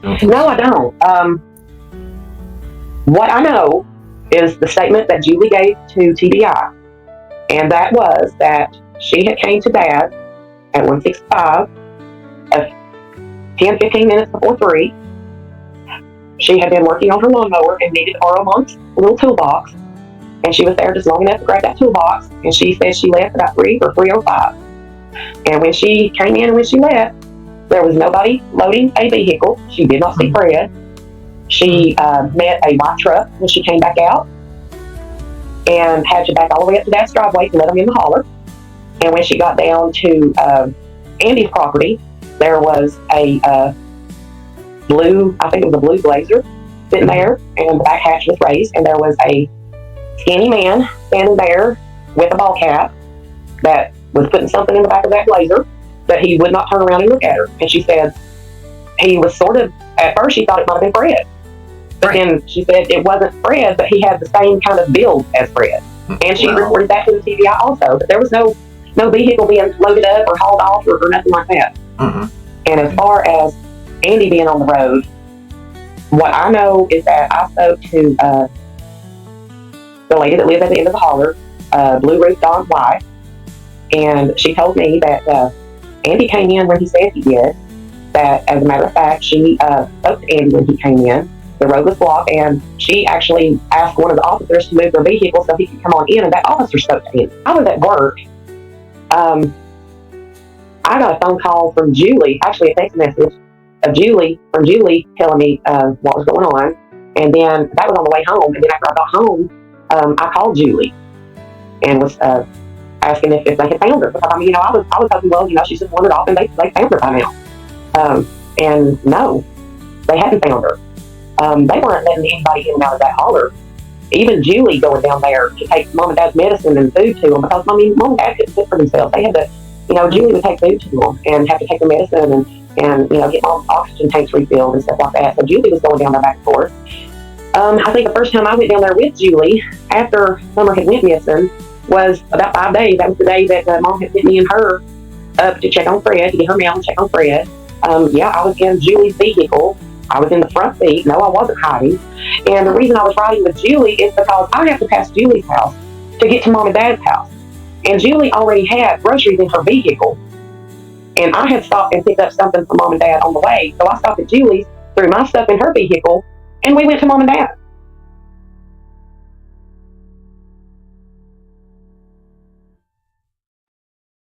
No, I don't. What I know is the statement that Julie gave to TBI, and that was that she had came to Dad at 165, 10, 15 minutes before 3. She had been working on her lawnmower and needed to borrow Mom's little toolbox, and she was there just long enough to grab that toolbox, and she said she left about 3 or 3:05. And when she came in and when she left, there was nobody loading a vehicle. She did not see Fred. She met a white truck when she came back out and had to back all the way up to Dad's driveway to let him in the holler. And when she got down to Andy's property, there was a blue, I think it was a blue Blazer sitting there, and the back hatch was raised, and there was a skinny man standing there with a ball cap that was putting something in the back of that Blazer, but he would not turn around and look at her. And she said he was sort of, at first she thought it might have been Fred. But then she said it wasn't Fred, but he had the same kind of build as Fred. And she reported that to the TBI also, but there was no vehicle being loaded up or hauled off or nothing like that. And as far as Andy being on the road, what I know is that I spoke to the lady that lived at the end of the holler, Blue Roof Don's wife, and she told me that Andy came in when he said he did, that as a matter of fact, she spoke to Andy when he came in. The road was blocked, and she actually asked one of the officers to move their vehicle so he could come on in, and that officer spoke to him. I was at work. I got a phone call from Julie, actually a text message of Julie telling me what was going on, and then that was on the way home. And then after I got home, I called Julie and was asking if they had found her, because I mean, I was hoping, well, she's just wandered off and they found her by now. And no, they hadn't found her. They weren't letting anybody in and out of that holler. Even Julie going down there to take Mom and Dad's medicine and food to them, because Mom and Dad couldn't sit for themselves. They had to, Julie would take food to them and have to take their medicine and get Mom's oxygen tanks refilled and stuff like that. So Julie was going down there back and forth. I think the first time I went down there with Julie after Summer had went missing was about 5 days. That was the day that Mom had sent me and her up to check on Fred, to get her mail and check on Fred. I was in Julie's vehicle. I was in the front seat. No, I wasn't hiding. And the reason I was riding with Julie is because I have to pass Julie's house to get to Mom and Dad's house. And Julie already had groceries in her vehicle. And I had stopped and picked up something for Mom and Dad on the way. So I stopped at Julie's, threw my stuff in her vehicle, and we went to Mom and Dad.